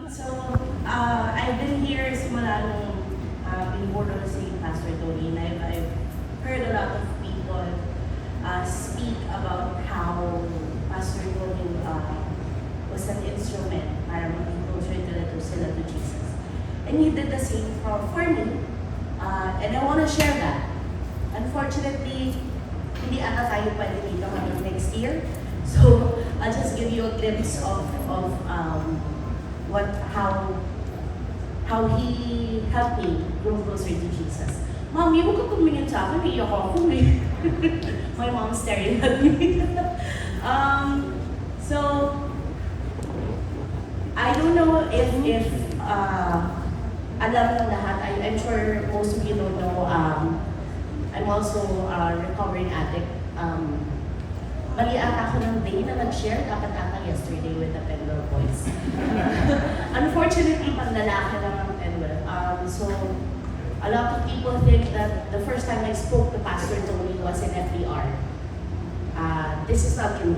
So, I've been here simula nung before si Pastor Tony, and I've heard a lot of people speak about how Pastor Tony was an instrument para maging closer sila to Jesus. And he did the same for me, and I want to share that. Unfortunately, hindi ata tayo pwede dito hanggang next year. So, I'll just give you a glimpse of how he helped me grow closer to Jesus. Mommy, huwag ka tumingin sa akin, iiyak ako eh. My mom's staring at me. So, I don't know if alam ng lahat. I'm sure most of you don't know. I'm also a recovering addict. Mali ata ako ng day na nag-share, dapat ata yesterday with the Penwell boys. Unfortunately, pang lalaki lang ang Penwell. So, a lot of people think that the first time I spoke to Pastor Tony was in FDR. This is not true.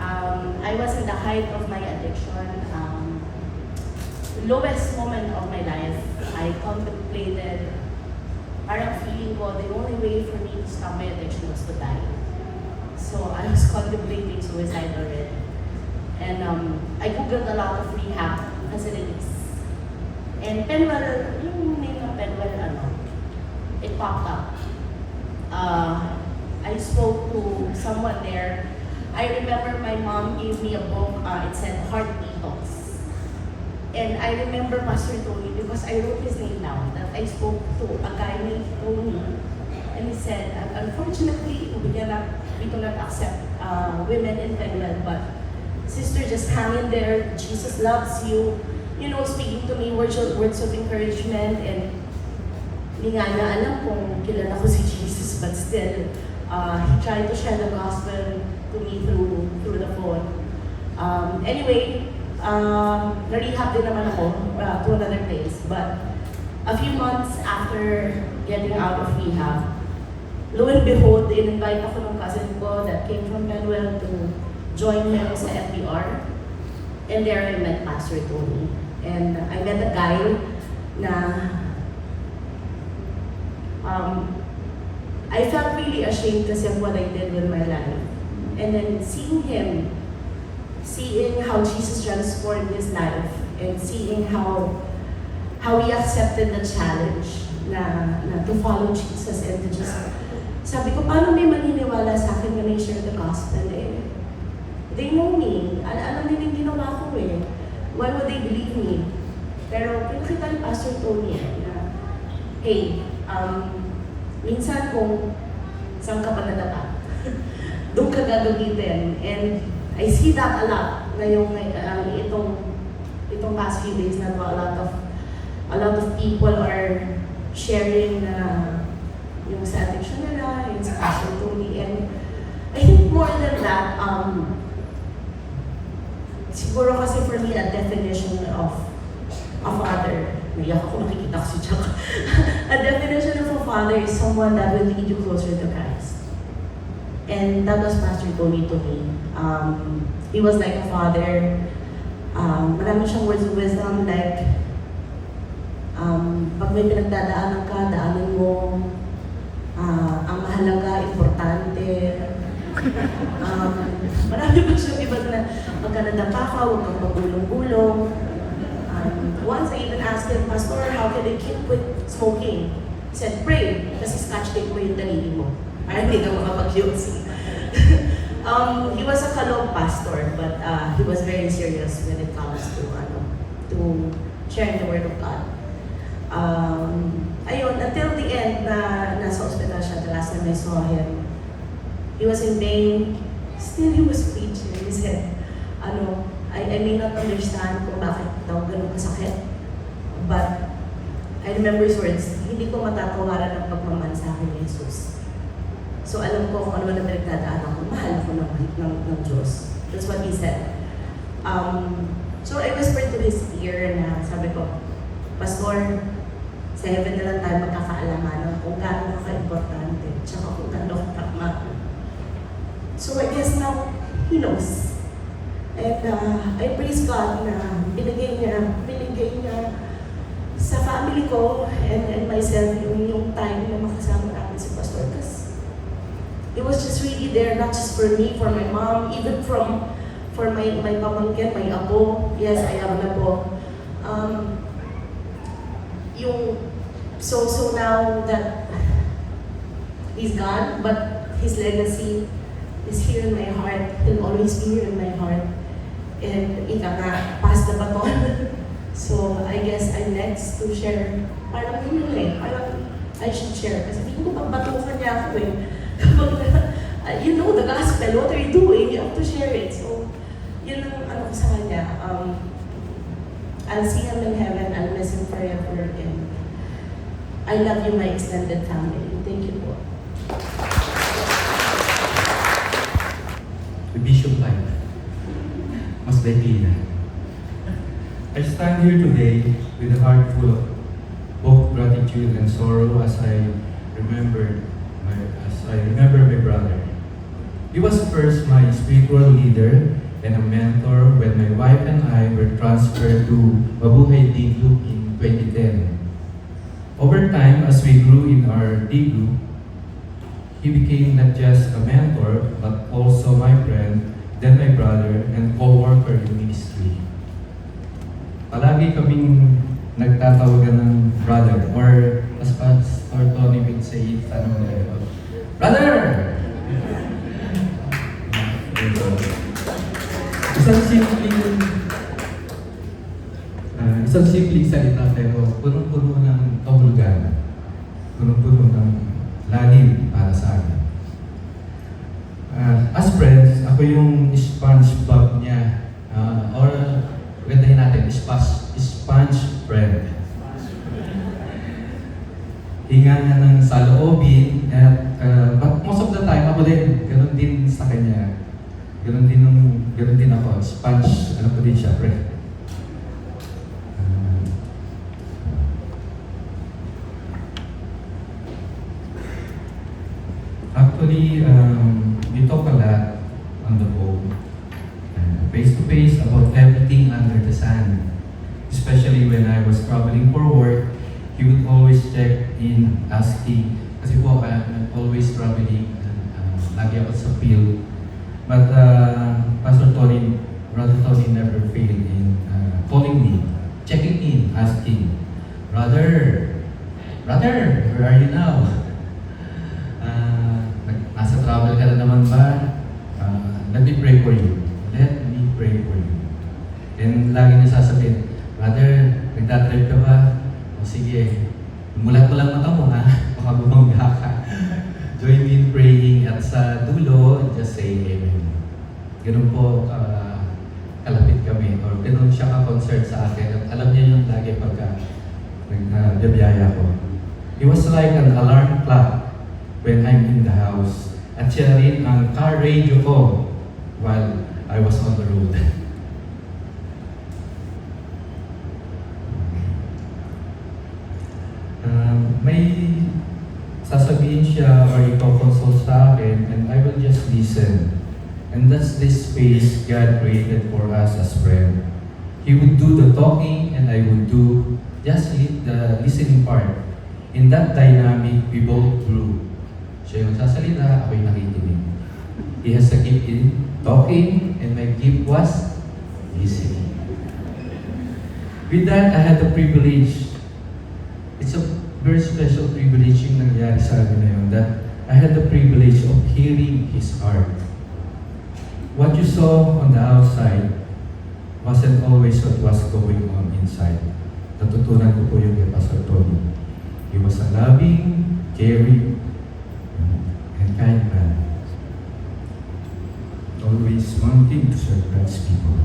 I was in the height of my addiction. Lowest moment of my life, I contemplated, parang feeling ko, the only way for me to stop my addiction was to die. So I was contemplating suicide already. And I googled a lot of rehab facilities. And Penwell, yung name ng Penwell, it popped up. I spoke to someone there. I remember my mom gave me a book, it said Heart Detox. And I remember Pastor Tony because I wrote his name down, that I spoke to a guy named Tony. And he said, unfortunately, we do not accept women in Penwell, but sister, just hang in there. Jesus loves you. You know, speaking to me words of encouragement, and hindi nga niya alam kung kilala ko si Jesus, but still, he tried to share the gospel to me through the phone. Anyway, na-rehab din naman ako to another place, but a few months after getting out of rehab, lo and behold, in-invite ako ng cousin ko that came from Penwell to join him sa FDR. And there I met Pastor Tony. And I met a guy na I felt really ashamed kasi of what I did with my life. And then seeing how Jesus transformed his life, and seeing how he accepted the challenge na to follow Jesus and to just, sabi ko, paano may maniniwala sa akin when I share the gospel eh? They know me. Alam nila yung ginawa ko eh. Why would they believe me? Pero pinakita ni Pastor Tony na, hey, minsan kung saan ka pa nadapa, doon ka gagamitin. And I see that a lot ngayong itong past few days na a lot of people are sharing na yung sa addiction nila, yung sa Pastor Tony. And I think more than that, siguro kasi for me, a definition of a father, naiyak ako nakikita ko si Chuck. A definition of a father is someone that will lead you closer to Christ. And that was Pastor Tony to me. He was like a father. Marami siyang words of wisdom, like, pag may pinagdadaanan ka, daanan mo. Ang mahalaga, importante. Marami pa siyang iba na pagka nadapa ka, huwag kang magulong-gulong. Once I even asked him, Pastor, how can I quit smoking? He said, pray, kasi scotch tape mo yung dalili mo. Parang hindi ka makapag-use. He was a kalog pastor, but he was very serious when it comes to sharing the word of God. Ayun, until the end na nasa hospital siya, the last time I saw him, he was in pain. Still, he was preaching. He said, I may not understand kung bakit daw ganun kasakit, but I remember his words, hindi ko matatawaran ang pagmamahal sa akin ni Jesus. So alam ko kung ano na pinagdadaanan ko, mahal ako ng Diyos. That's what he said. So I whispered to his ear na sabi ko, Pastor, sa heaven na lang tayo magkakaalaman kung gaano ka-importante, tsaka kung gaano ka-tama. So I guess now, he knows. And I praise God na binigay niya family ko and myself, yung time na makasama namin si Pastor. Kasi it was just really there, not just for me, for my mom, even for my pamangkin, my apo. Yes, I have an apo. So now that he's gone, but his legacy is here in my heart, will always be here in my heart. And ika nga, pass the baton. So I guess I'm next to share. Parang yun parang I should share. Kasi hindi ko pagbatukan niya ako eh. You know the gospel, what are you doing? You have to share it. So, yun ang ano ko sa kanya. I'll see him in heaven, I'll miss him forever, and I love you, my extended family. Thank you po. The Bishop Life, Mas Bettina. I stand here today with a heart full of both gratitude and sorrow as I remember my brother. He was first my spiritual leader and a mentor when my wife and I were transferred to Mabuhay Diglu in 2010. Over time, as we grew in our Diglu, he became not just a mentor, but also my friend, then my brother, and co-worker in ministry. Palagi kaming nagtatawagan ng brother, or as Pastor Tony would say, brother! Isang simpleng salita pero punong-puno ng kahulugan, punong-puno ng lalim para sa akin. As friends, ako yung SpongeBob niya, or gandahin natin, sponge friend. Hinga niya ng saloobin, but most of the time, ako din, ganun din sa kanya. Ganun din ako, sponge, ano ko din siya, friend. Actually, we talk a lot on the phone, face to face about everything under the sun. Especially when I was traveling for work, he would always check in, asking, kasi po, I'm always traveling, lagi ako sa field. But Brother Tony never failed in calling me, checking in, asking, Brother, where are you now? Nasa travel ka na naman ba? Let me pray for you. Let me pray for you. And lagi niya sasabihin, Brother, nagtatrip ka ba? O sige, mulat mo lang mata mo ha, baka bumangga ka. Join me in praying at sa dulo, just say amen. Ganun po kalapit kami, or ganun siya ka-concert sa akin. At alam niya yung lagi pagka nagbiyaya ko. He was like an alarm clock when I'm in the house. At siya rin ang car radio ko while I was on the road. May sasabihin siya or iko-consult sa akin and I will just listen. And that's this space God created for us as friends. He would do the talking and I would do just the listening part. In that dynamic, we both grew. Siya yung sasalita, ako yung nakikinig. He has a gift in talking and my gift was listening. With that, I had the privilege. It's a very special privilege yung nangyari sa akin na yun, that I had the privilege of hearing his heart. What you saw on the outside wasn't always what was going on inside. Natutunan ko po yung kay Pastor Tony. He was a loving, caring, and kind man. Always wanting to serve God's people.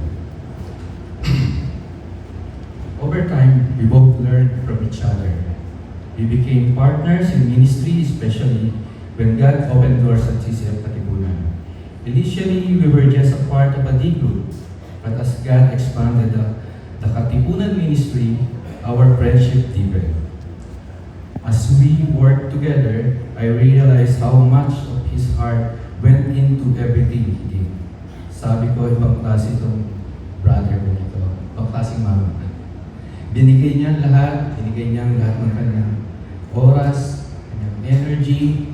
Over time, we both learned from each other. We became partners in ministry, especially when God opened doors at CCF Katipunan. Initially, we were just a part of a D group, but as God expanded the Katipunan ministry, our friendship deepened. As we worked together, I realized how much of His heart went into everything He did. Sabi ko, ibang klase itong brother ko nito, ibang klaseng mama. Binigay niya lahat, binigay niya lahat ng kanyang oras, kanyang energy,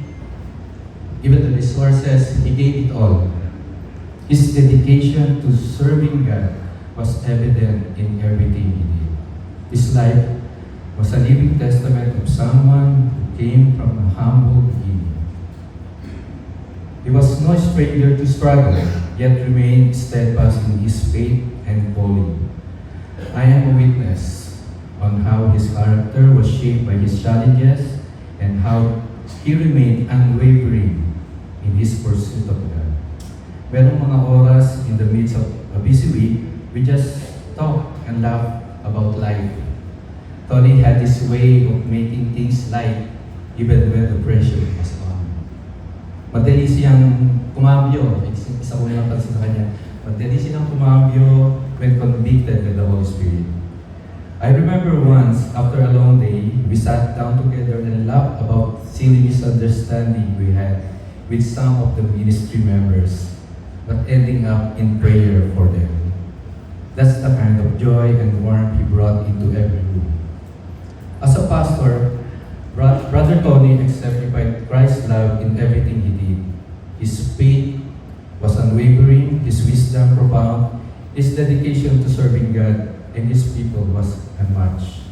even the resources, he gave it all. His dedication to serving God was evident in everything he did. His life was a living testament of someone who came from a humble beginning. He was no stranger to struggle, yet remained steadfast in his faith and calling. I am a witness on how his character was shaped by his challenges and how he remained unwavering in his pursuit of God. Merong mga oras in the midst of a busy week, we just talk and laugh about life. Tony had this way of making things light even when the pressure was on. Madali siyang kumambyo. Isa ko na napansin sa kanya. Madali siyang kumambyo when convicted with the Holy Spirit. I remember once, after a long day, we sat down together and laughed about silly misunderstanding we had with some of the ministry members, but ending up in prayer for them. That's the kind of joy and warmth he brought into every room. As a pastor, Brother Tony exemplified Christ's love in everything he did. His faith was unwavering, his wisdom profound, his dedication to serving God and his people was unmatched.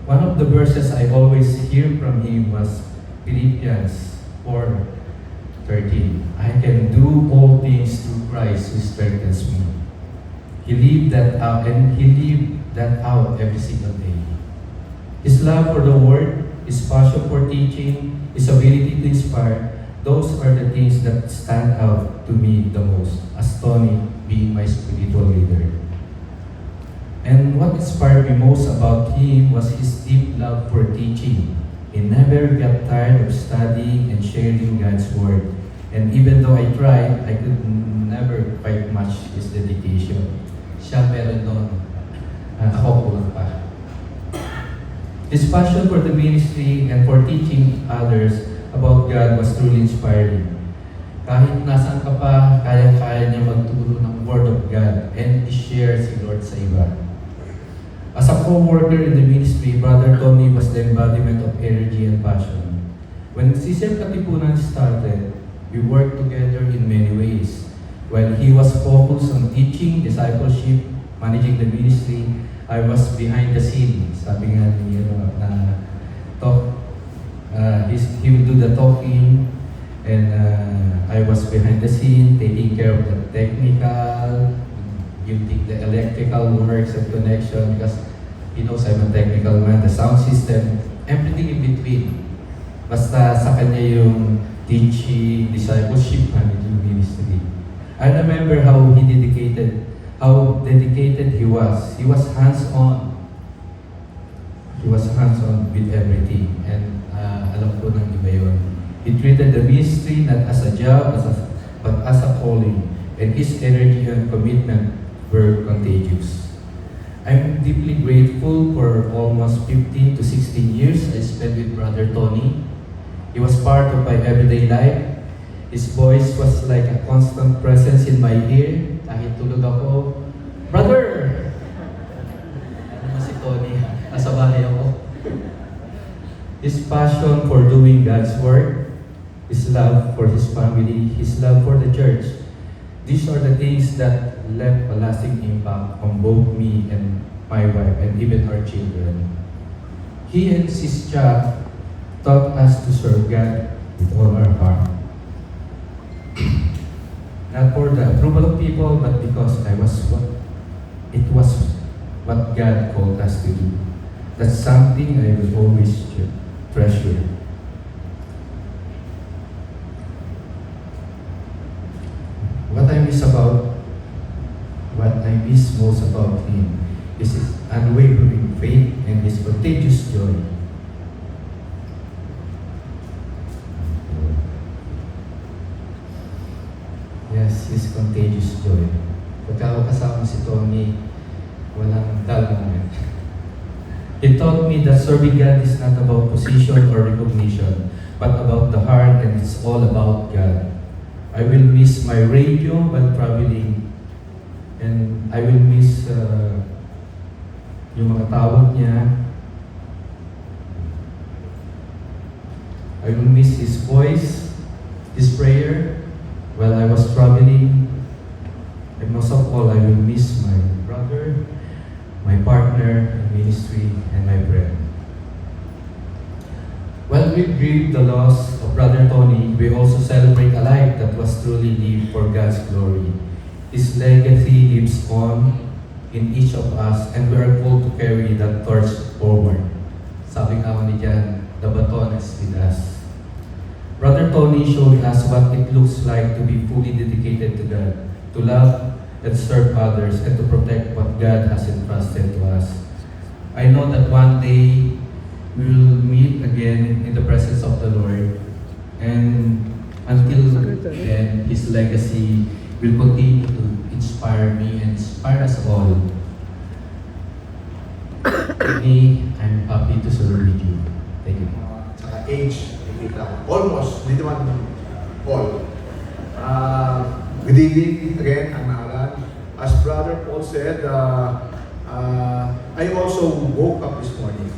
One of the verses I always hear from him was Philippians 4:13. I can do all things through Christ who strengthens me. He lived that out every single day. His love for the Word, his passion for teaching, his ability to inspire, those are the things that stand out to me the most, as Tony being my spiritual leader. And what inspired me most about him was his deep love for teaching. He never got tired of studying and sharing God's Word. And even though I tried, I could never quite match his dedication. Siya meron doon, ako kulang pa. His passion for the ministry and for teaching others about God was truly inspiring. Kahit nasan ka pa, kaya-kaya niya magturo ng Word of God and i-share si Lord sa iba. As a co-worker in the ministry, Brother Tony was the embodiment of energy and passion. When CCM Katipunan started, we worked together in many ways. While he was focused on teaching, discipleship, managing the ministry, I was behind the scene. Sabi nga ni he will do the talking, and I was behind the scene, taking care of the technical, the electrical works and connection, because he knows I'm a technical man, the sound system, everything in between. Basta sa kanya yung teaching, discipleship, managing ministry. I remember how dedicated he was. He was hands-on. He was hands-on with everything. And alam ko ng iba yun. He treated the ministry not as a job, but as a calling. And his energy and commitment were contagious. I'm deeply grateful for almost 15 to 16 years I spent with Brother Tony. He was part of my everyday life. His voice was like a constant presence in my ear. Kahit tulog ako, Brother! Ano naman si Tony? Nasa bahay ako. His passion for doing God's work, his love for his family, his love for the church. These are the things that left a lasting impact on both me and my wife and even our children. He and Sis Cha taught us to serve God with all our heart. Not for the approval of people, but because it was what God called us to do. That's something I will always treasure. What I miss most about him is his unwavering faith and his contagious joy. Yes, his contagious joy. Pagka kasama si Tony, walang dull moment. He taught me that serving God is not about position or recognition, but about the heart, and it's all about God. I will miss my radio while traveling, and I will miss yung mga tawag niya. I will miss his voice, his prayer while I was traveling, and most of all, I will miss my brother, my partner in ministry, and my friend. While we grieve the loss of Brother Tony, we also celebrate a life that was truly lived for God's glory. His legacy lives on in each of us, and we are called to carry that torch forward. Sabi nga ni Jan, the baton is with us. Brother Tony showed us what it looks like to be fully dedicated to God, to love and serve others, and to protect what God has entrusted to us. I know that one day we will meet again in the presence of the Lord, and until then, His legacy will continue to inspire me and inspire us all. Me, I'm happy to serve with you. Thank you. Saka age, hindi lang. Almost, hindi naman all. Good evening again, I'm Alan. As Brother Paul said, I also woke up this morning.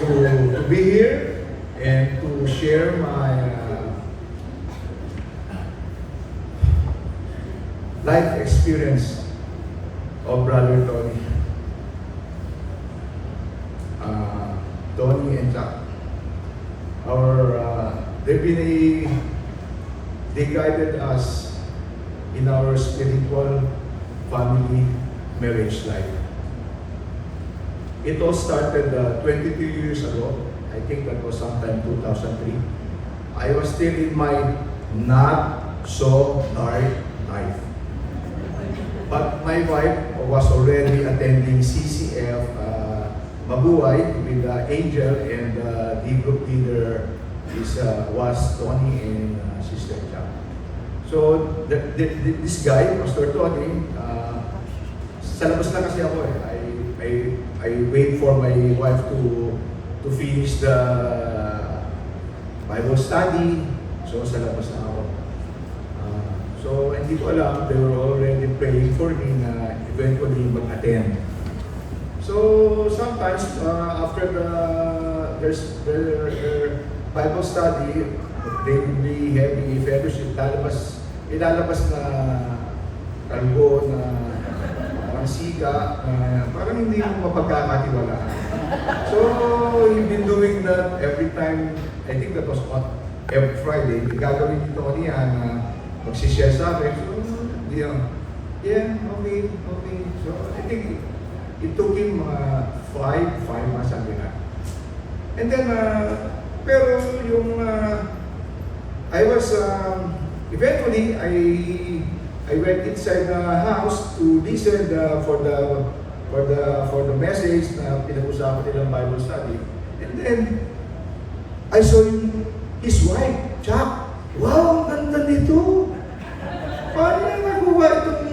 To be here and to share my life experience of Brother Tony. Tony and Jack. They guided us in our spiritual family marriage life. It all started 22 years ago. I think that was sometime 2003. I was still in my not so dark life. But my wife was already attending CCF Mabuhay with Angel, and the group leader was Tony and Sister Jack. So this guy, Pastor Tony, sa labas na kasi ako I wait for my wife to finish the Bible study. So sa labas na ako. So hindi ko alam, they were already praying for me na eventually mag-attend. So sometimes after their Bible study, they will be having a fellowship. Ilalabas na kalbo na parang siga, parang hindi mo mapagkakatiwalaan. So you've been doing that every time. I think that was on every Friday. Gagawin dito ko niya na magsishare sa akin. So, yeah, okay. So I think it took him 5 months and that. And then, pero yung, I was, eventually, I went inside the house to listen for the message na pinag-usapan nilang Bible study. And then, I saw his wife, Jack. Wow, ang ganda nito. Paano niya nagawa itong,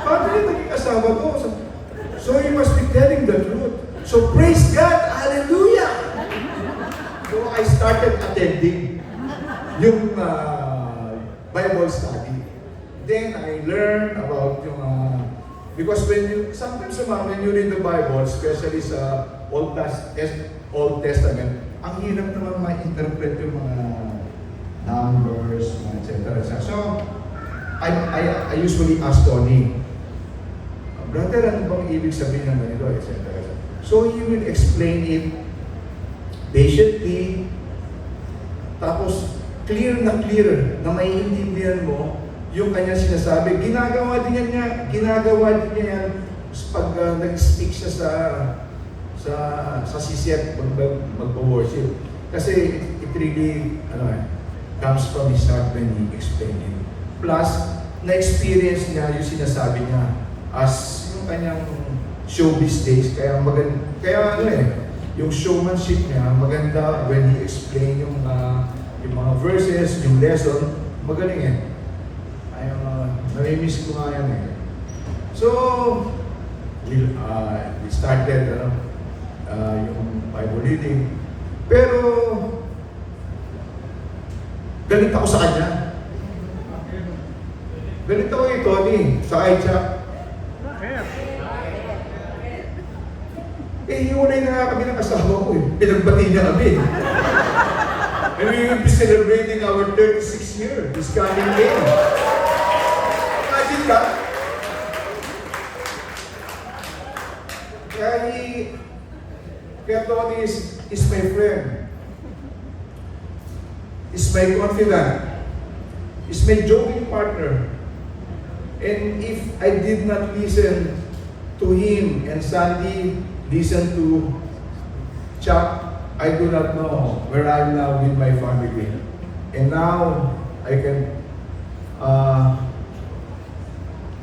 paano niya naging asawa ko? So he must be telling the truth. So praise God, hallelujah! So I started attending yung Bible study. Then I learned about yung, because sometimes when you read the Bible, especially sa Old Testament, ang hirap naman ma-interpret yung mga numbers, etc. So I usually ask Tony, brother, ano bang ibig sabihin ng ganito, etc. So he will explain it patiently, tapos clear na maiintindihan mo yung kanya sinasabi. Ginagawa din niya yan pag nag-speak siya sa CCF mag-worship. Kasi it really comes from his heart when he explained it. Plus, na-experience niya yung sinasabi niya as yung kanyang showbiz days. Kaya yung showmanship niya maganda when he explain yung mga verses, yung lesson, magaling eh. Nami-miss ko nga yan eh. So, we started yung Bible reading. Pero, galit ako sa kanya. Ganito ko ito, Tony, sa Chuck. Hiwalay na nga kami ng asawa ko eh. Pinagbati niya kami. And we will be celebrating our 36th year this coming May. Imagine ka? Kaya Tony is my friend. Is my confidant. Is my joking partner. And if I did not listen to him and Sandy listen to Chuck, I do not know where I am now with my family. And now, I can,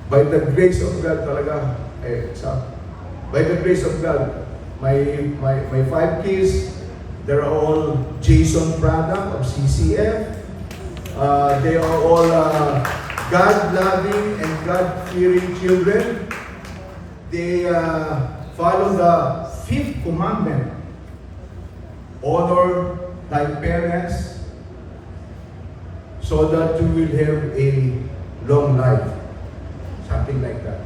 by the grace of God talaga, by the grace of God, my 5 kids, they're all Jason product of CCF. They are all God-loving and God-fearing children. They follow the 5th commandment. Honor thy parents so that you will have a long life. Something like that.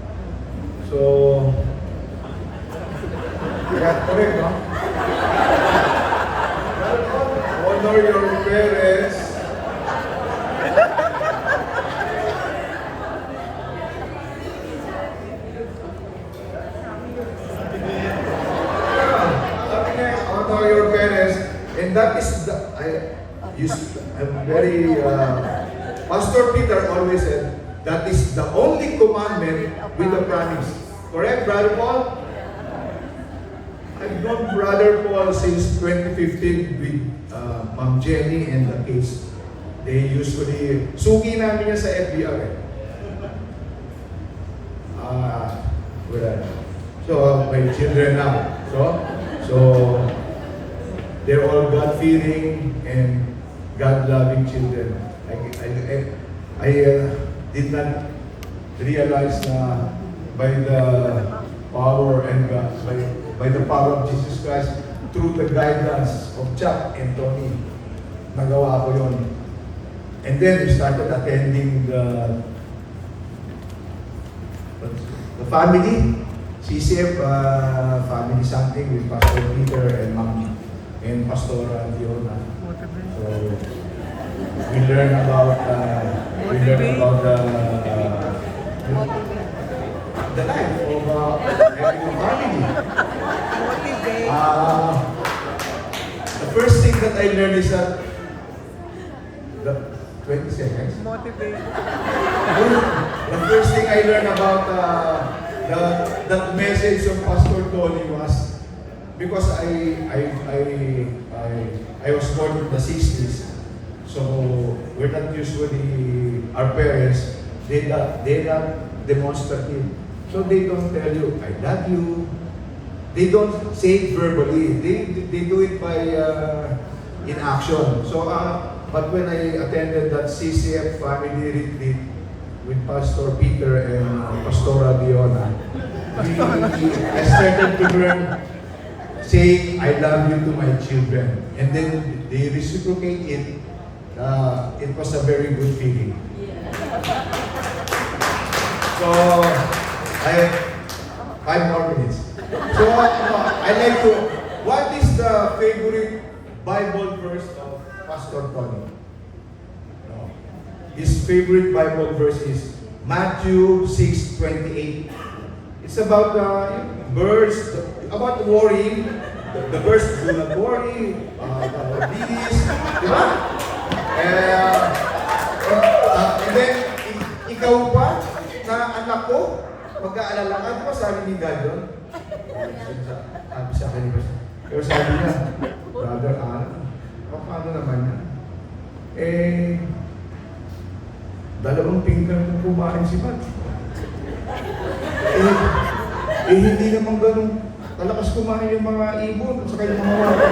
So, yeah, correct, no? Honor your parents. Honor your parents, and that is the I'm very Pastor Peter always said that is the only commandment with a promise. Correct, Brother Paul? I've known Brother Paul since 2015 with Ma'am Jenny and the kids. They usually, sugi namin niya sa FBR eh. Well, so, my children now. So, they're all God-fearing and God-loving children. I did not realize na by the power and by the power of Jesus Christ, through the guidance of Chuck and Tony, nagawa ko yun. And then we started attending the family, CCF family something with Pastor Peter and Ma'am and Pastora Diona. So we learn about the life of having a family. The first thing that I learned is that the 20 seconds. Motivate. The first thing I learned about that message of Pastor Tony was because I was born in the 60s, so we're not usually our parents. They're not demonstrative, so they don't tell you I love you. They don't say it verbally. They do it by in action. So but when I attended that CCF family retreat with Pastor Peter and Pastora Diona, I started to learn saying I love you to my children, and then they reciprocate it. It was a very good feeling. So I have 5 more minutes. So I like to. What is the favorite Bible verse of Pastor Tony? His favorite Bible verse is Matthew 6:28. It's about the verse about worrying. The verse, do not worry, this, di ba? And then, ikaw pa, na anak ko, mag-aalala ka, di ba sabi ni God yun? Sabi sa akin, pero sabi niya, Brother Alan, paano naman yan? Dalawang pinggan kung kumain si Matt. Hindi naman ganun kalakas kumain yung mga ibon at saka yung mga wala.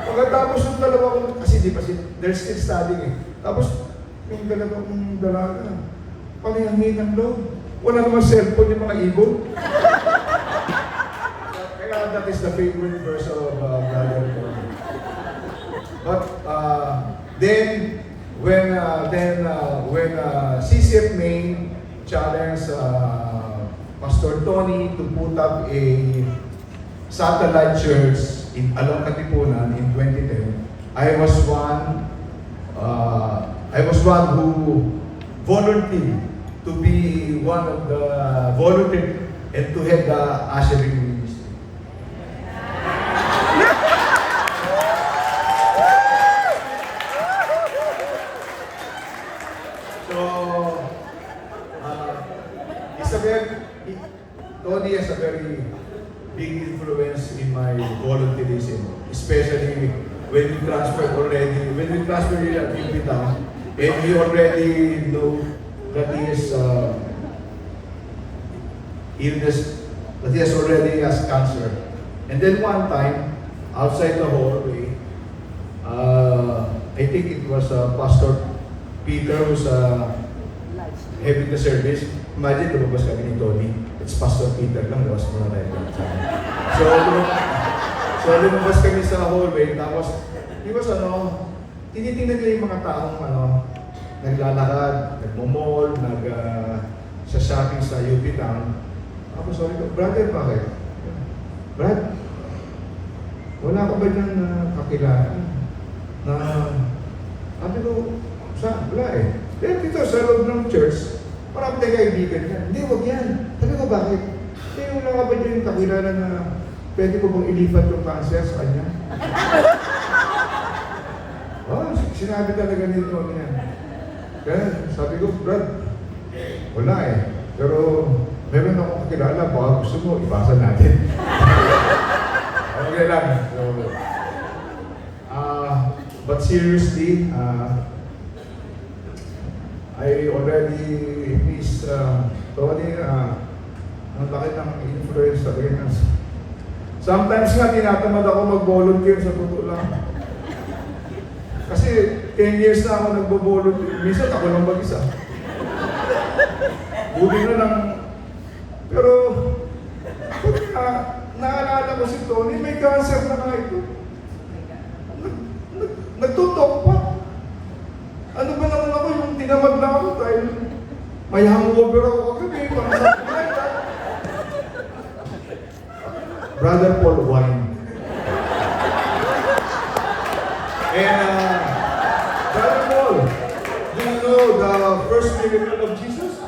Pagkatapos yung dalawa ko, kasi di pa they're still studying eh. Tapos, yung dalawang dalaga, palihangin ng loob. Wala namang cellphone yung mga ibon. Kaya that is the favorite verse of Brother Tony. But then when CCF Maine challenged Pastor Tony to put up a satellite church in along Katipunan in 2010, I was one who volunteered to be one of the volunteer and to head the ushering ministry. So, Tony has a very big influence in my volunteerism, especially when we transferred here at UP Town, and he already know that he is illness, that he has cancer. And then one time, outside the hallway, I think it was Pastor Peter who's having the service. Imagine, lumabas kami ni Tony. It's Pastor Peter lang, labas muna tayo. So lumabas kami sa hallway, tapos, di ba tinitingnan niya yung mga taong naglalakad, nagmamall, sa shopping sa UP Town. Ako, sorry ko, brother, bakit? Brad, wala ka ba dyan kakilala? Sabi ko, saan? Wala eh. Dito sa loob ng church, marami tayo kaibigan yan. Hindi, wag yan. Sabi ko, bakit? Wala ka ba dyan kakilala na pwede ko bang ilipat yung cancer sa kanya? Sinabi talaga nito niya. Kaya sabi ko, Brad, wala eh. Pero meron akong kakilala, baka gusto mo, ibasa natin. Okay lang. So, but seriously, I already missed Tony. Ang laki ng influence sa akin. Sometimes nga, tinatamad ako mag-volunteer sa totoo lang. Kasi 10 years na ako nagbo-volunteer. Minsan ako lang mag-isa. Buti na lang. Pero, naalala ko si Tony, may cancer na nga ito. Nagtutok pa. Ano ba naman ako, yung tinamad na ako dahil may hangover ako kagabi. Brother Paul Wine. And Brother Paul, do you know the first miracle of Jesus?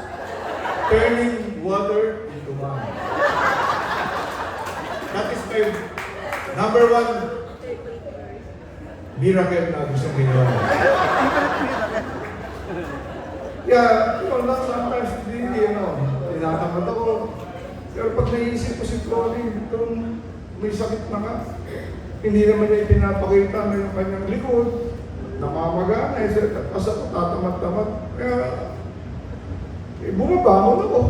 Turning water into wine. That is my number one miracle na gusto ko ginawa. Yeah, sometimes hindi, tinatamad ako. Pero pag naisip ko si Tony, may sakit na nga. Hindi naman niya ipinapakita na yung kanyang likod. Namamaga na, kasi ako tatamad-tamad. Kaya, bumabangon ako.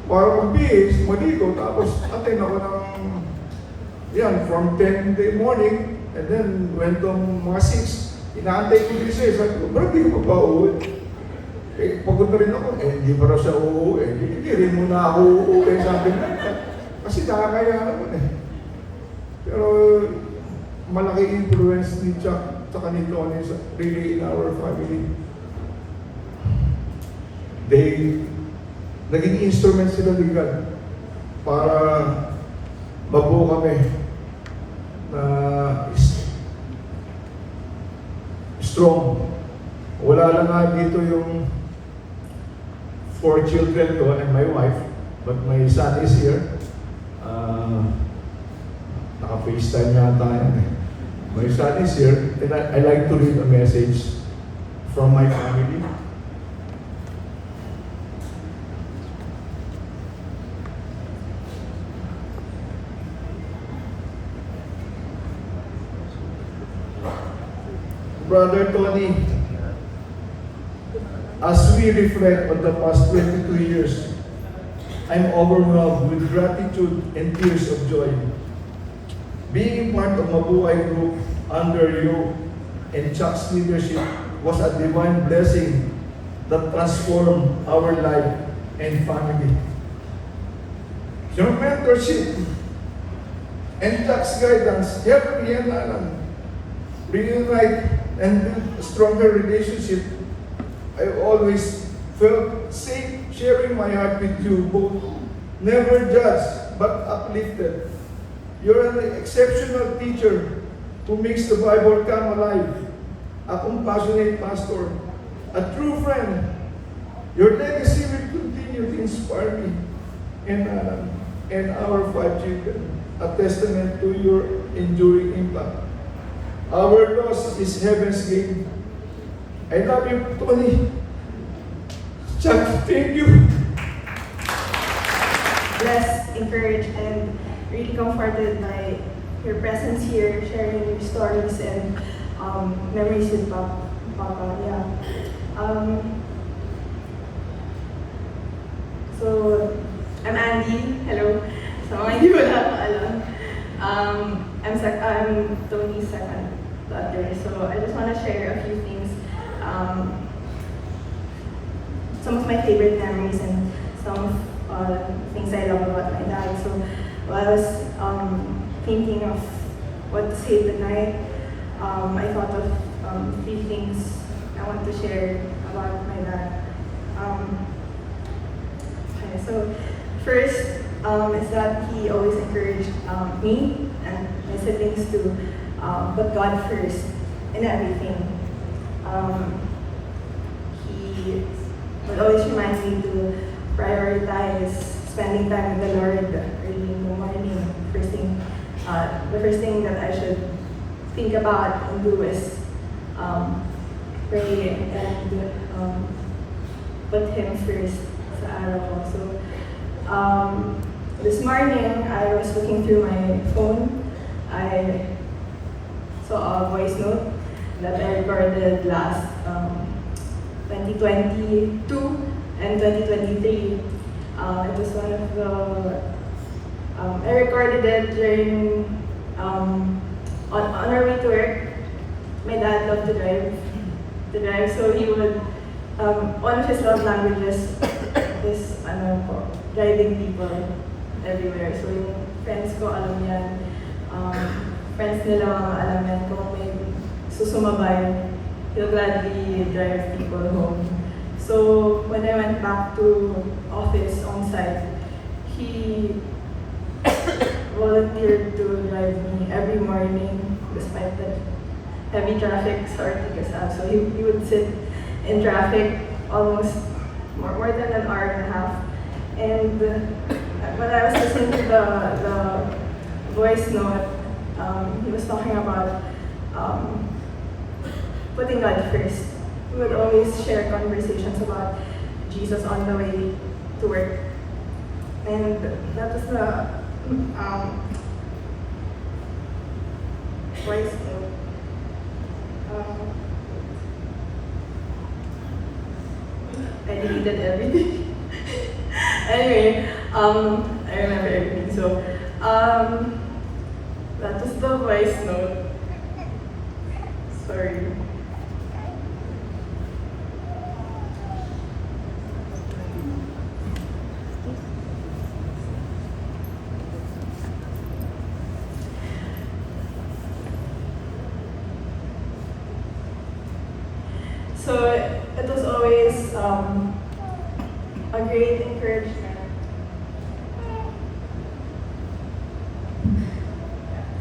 Para mag-bihis, maligo, tapos attend ako ng, from 10 in the morning, and then went to mga 6. Inaantay ko din siya. Sabi ko, bro, di ko pa uuwi. Pagod na rin ako. Hindi pa raw siya uuwi. Hindi rin muna ako uuwi. Sabi ko, kasi nakakaya naman eh. Pero, malaki influence ni Chuck at ni Tony really in our family. Naging instrument sila ni God para mabuo kami na strong. Wala lang nga dito yung 4 children ko and my wife, but my son is here. Naka-FaceTime yata yan eh. My son is here, and I like to read a message from my family. Brother Tony, as we reflect on the past 22 years, I'm overwhelmed with gratitude and tears of joy. Being part of Mabuhay Group under you and Chuck's leadership was a divine blessing that transformed our life and family. Your mentorship and Chuck's guidance helped me reunite and build a stronger relationship I always felt safe sharing my heart with you both. Never judged, but uplifted. You're an exceptional teacher who makes the Bible come alive. A compassionate pastor, a true friend. Your legacy will continue to inspire me and our 5 children, a testament to your enduring impact. Our loss is heaven's gain. I love you, Tony. Chuck, thank you. Blessed, encouraged, and really comforted by your presence here, sharing your stories and memories with Papa. Yeah. So, I'm Andy. Hello. So, mga hindi wala pa alam. I'm Tony's second daughter. So, I just want to share a few things. Some of my favorite memories and some of things I love about my dad. So, while I was thinking of what to say tonight, I thought of 3 things I want to share about my dad. Okay, so first is that he always encouraged me and my siblings to put God first in everything. He would always remind me to prioritize spending time with the Lord early in the morning. The first thing that I should think about and do is pray and put Him first sa araw ko. So, this morning, I was looking through my phone. I saw a voice note that I recorded last 2022 and 2023. It was one of the I recorded it during on our way to work. My dad loved to drive, so he would one of his love languages is driving people everywhere. So yung friends ko alam yan, friends nila alam yan, kung may susumabay, he'll gladly drive people home. So when I went back to office on site, he volunteered to drive me every morning despite the heavy traffic starting us up. So he would sit in traffic almost more than an hour and a half. And when I was listening to the voice note, he was talking about putting God first. We would always share conversations about Jesus on the way to work. And that was the voice note. I deleted everything. Anyway, I remember everything. So, that was the voice note. Sorry. So it was always a great encouragement.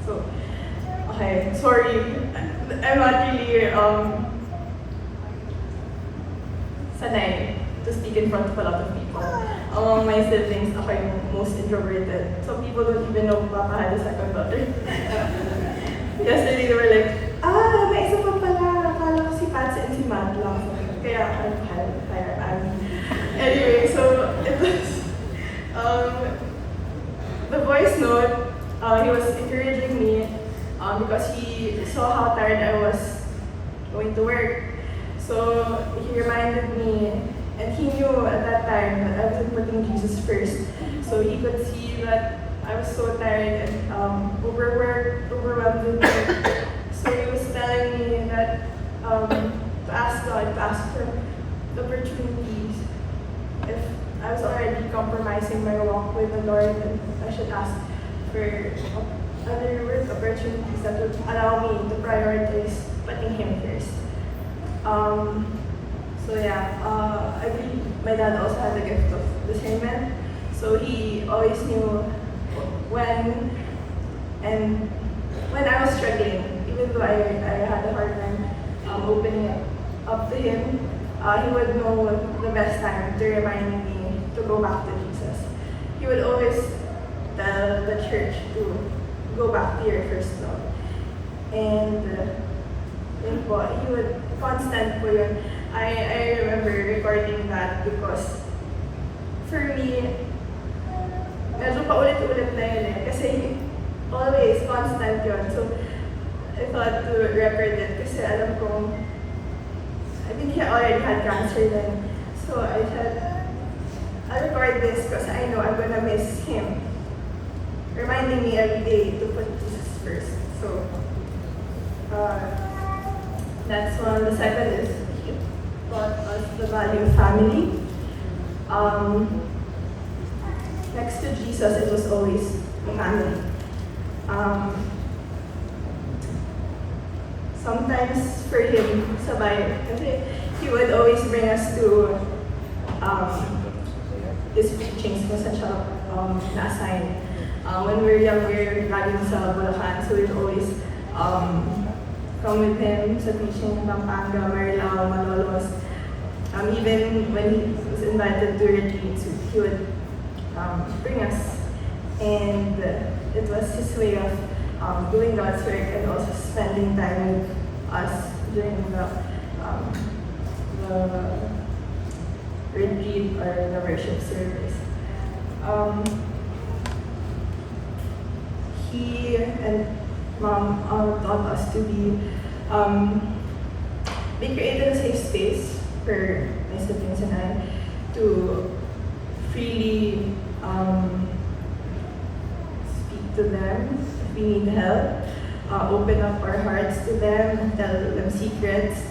So, okay, sorry, I'm not really sanay to speak in front of a lot of people. Among my siblings, ako yung most introverted. So people don't even know Papa had a second daughter. Yesterday they were like, may isa pa pala. Akala ko si Patsy and si Matt lang. Kaya I'm anyway, so it was the voice note, he was encouraging me because he saw how tired I was going to work. So he reminded me, and he knew at that time that I wasn't putting Jesus first. So he could see that I was so tired and overworked, overwhelmed with work. So he was telling me that to ask God, to ask for the opportunities. If I was already compromising my walk with the Lord, then I should ask for other work opportunities that would allow me to prioritize putting Him first. So So yeah, I believe my dad also had the gift of discernment. So he always knew when and when I was struggling, even though I had a hard time opening it up to him, he would know the best time to remind me to go back to Jesus. He would always tell the church to go back to your first love. And yun po, he would constant po yun. I remember recording that because for me, medyo paulit-ulit na yun eh. Kasi always constant yun. So, I thought to record it kasi alam ko, I think he already had cancer then. So I said, I'll record this because I know I'm gonna miss him. Reminding me every day to put Jesus first. So, that's one. The second is he taught us the value of family. Next to Jesus, it was always the family. Sometimes for him, sabay, kasi he would always bring us to his preachings kung saan siya na-assign. When we were younger, laging sa Bulacan, so we'd always come with him sa preaching ng Pampanga, Marilao, Malolos. Even when he was invited to retreats, he would bring us. And it was his way of doing God's work and also spending time with us during the retreat or the worship service. He and Mom taught us to be created a safe space for my siblings and I to freely speak to them if we need help, open up our hearts to them, tell them secrets.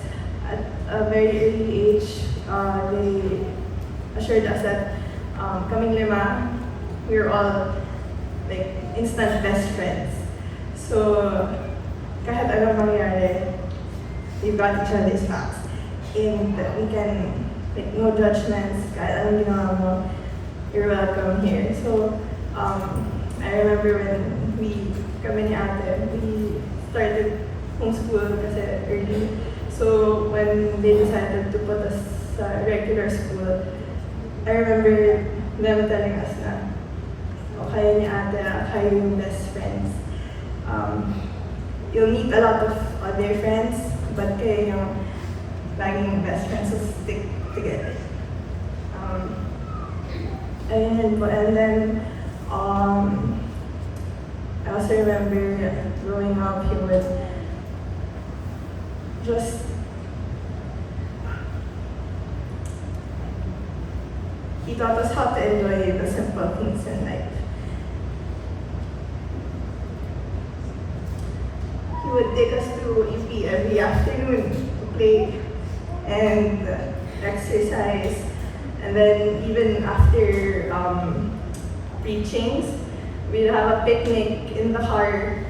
At a very early age, they assured us that kaming lima, we were all like instant best friends. So kahit anong mangyari, we've got each other's backs. And we can, like, no judgments, kahit anong ginawa mo, you're welcome here. So, I remember when kami ni ate, we started homeschool kasi early. So, when they decided to put us sa regular school, I remember them telling us na, kayo ni ate, kayo yung best friends. You'll meet a lot of other friends, but kayo yung laging best friends, so stick together. And then, I also remember growing up, he would just he taught us how to enjoy the simple things in life. He would take us to EP every afternoon to play and exercise. And then even after preachings, we'd have a picnic in the car.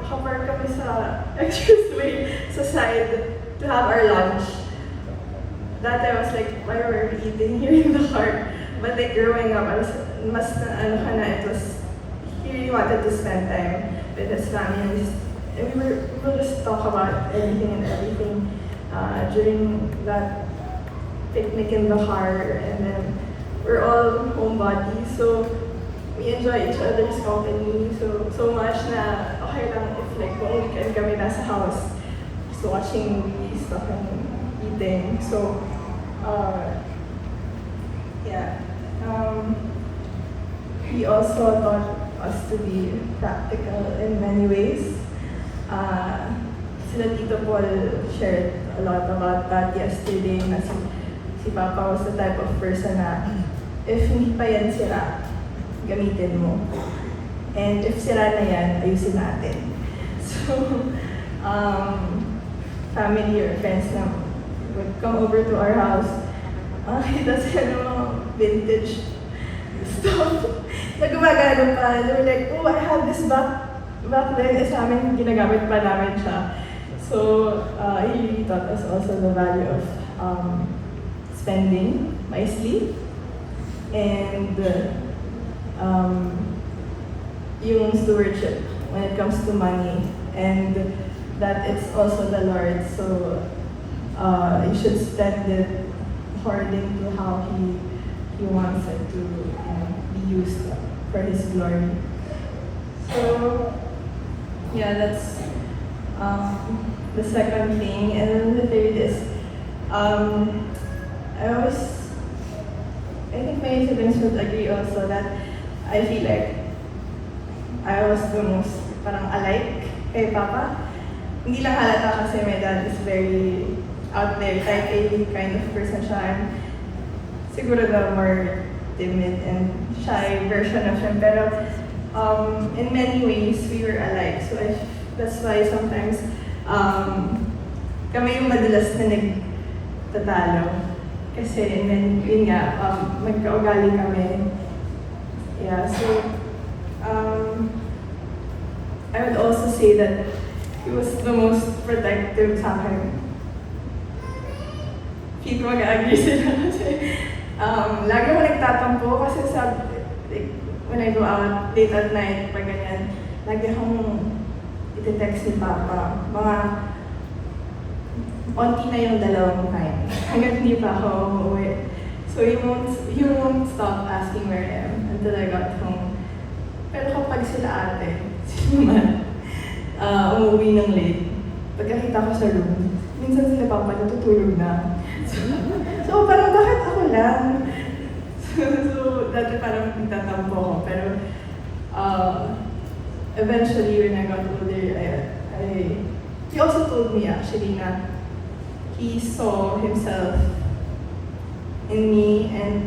Nakapark kami sa expressway sa side to have our lunch. That I was like, why were we eating here in the car? But like growing up, I was it was, he really wanted to spend time with his family. And we would just talk about anything and everything during that picnic in the car. And then we're all homebodies, so we enjoy each other's company so much na okay lang if like kung weekend kami nasa house, just watching movies, talking, eating. So, he also taught us to be practical in many ways. Sila Tito Paul shared a lot about that yesterday na si Papa was the type of person na if hindi pa yan sira, gamitin mo. And if sira na yan, ayusin natin. So, family or friends na would come over to our house, that's vintage stuff na gumagano pa. They were like, oh, I have this back then. Sa amin, ginagamit pa namin siya. So, he really taught us also the value of spending wisely, and yung stewardship when it comes to money, and that it's also the Lord, so you should spend it according to how He wants it to be used for His glory. So yeah, that's the second thing, and then the third is I think my siblings would agree also that I feel like I was the most parang alike kay Papa. Hindi lang halata kasi my dad is very out there, type A kind of person siya. I'm siguro the more timid and shy version of him. Pero in many ways, we were alike. So that's why sometimes kami yung madalas na nagtatalo. Kasi yun nga, magkaugali kami. Yeah, so I would also say that he was the most protective sa akin. Feel ko mag-agree sila kasi lagi ako nagtatampo kasi when I go out late at night, pag ganyan, lagi akong iti-text ni Papa. Mga onti na yung dalawang time hanggang hindi pa ako umuwi. So he won't stop asking where I am until I got home. Pero kapag sila ate, sila man, umuwi ng late, pagkakita ko sa room, minsan sila Papa natutulog na. So parang bakit ako lang? So dati parang nagtatampo ko, pero eventually when I got older, he also told me actually na he saw himself in me and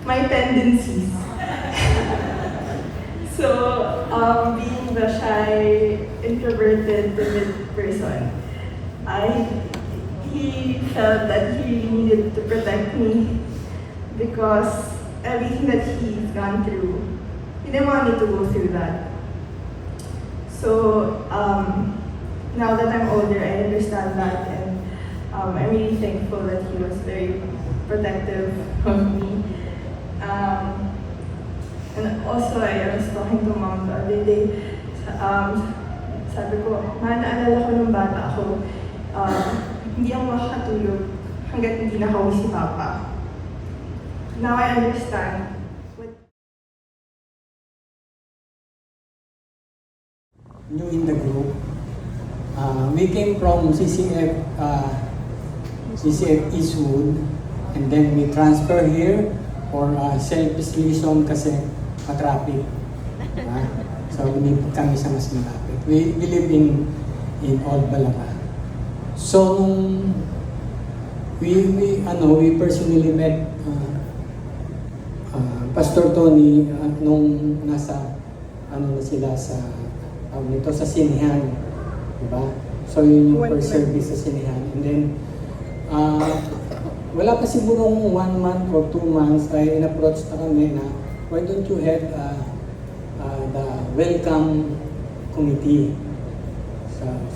my tendencies. So being the shy, introverted, timid person, he felt that he needed to protect me because everything that he's gone through, he didn't want me to go through that. So now that I'm older, I understand that, and I'm really thankful that he was very protective of me. And also, I was talking to Mom the other day. Sabi ko, naalala ko nung bata ako, hindi ako makakatulog hanggat hindi nakauwi si Papa. Now I understand. New in the group. We came from CCF Eastwood, and then we transfer here for selfish reason kasi traffic. So lumipot kami sa mas malapit. We live in Old Balaca. So nung we personally met Pastor Tony nung nasa na sila sa sa sinihan, diba? So yun yung first service sa sinihan, and then wala pa sigurong 1 month or 2 months ay in-approach na kami na why don't you have the welcome committee.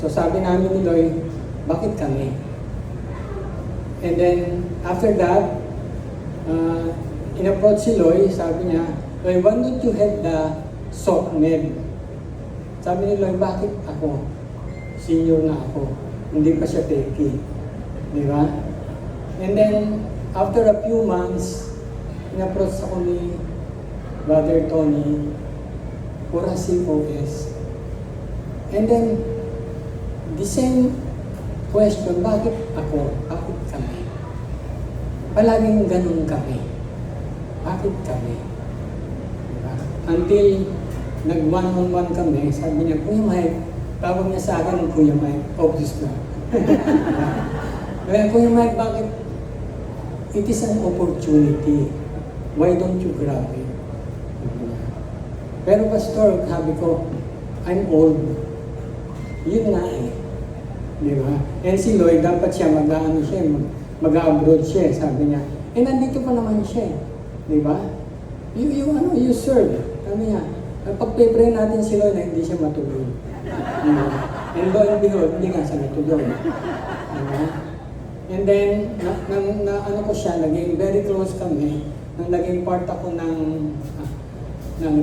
So sabi namin ni Loy, bakit kami? And then after that, in-approach si Loy, sabi niya, Loy, why don't you have the soft med? Sabi ni Loy, bakit ako? Senior na ako. Hindi pa siya techie. Di ba? And then, after a few months, in-approach ako ni Brother Tony for a COS. And then, the same question, bakit ako? Bakit kami? Palaging ganun kami. Bakit kami? Diba? Until nag-one-on-one kami, sabi niya, Kuya Mike, tawag niya sa akin ng Kuya Mike, obvious na. Kaya Kuya Mike, bakit? It is an opportunity. Why don't you grab it? Pero Pastor, sabi ko, I'm old. Yun nga eh. Di ba? And si Lloyd, dapat siya mag-abroad siya, sabi niya. Eh, nandito pa naman siya. Di ba? You serve. Sabi niya, pag-pray natin si Lloyd na hindi siya matulog. And lo and behold, hindi nga siya natulog. Di ba? And then, ano ko siya, naging very close kami, nang naging part ako ng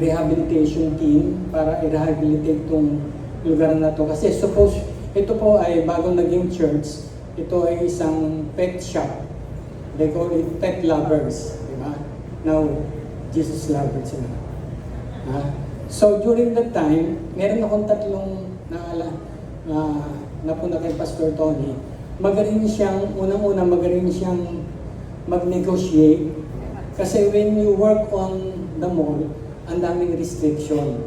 rehabilitation team para i-rehabilitate tong lugar na to. Kasi suppose, ito po ay bagong naging church, ito ay isang pet shop. They call it pet lovers, di ba? Now, Jesus lovers sila. So during that time, meron akong tatlong napuna kay Pastor Tony. Magaling siyang, unang-una magaling siyang mag-negotiate. Kasi when you work on the mall, ang daming restriction,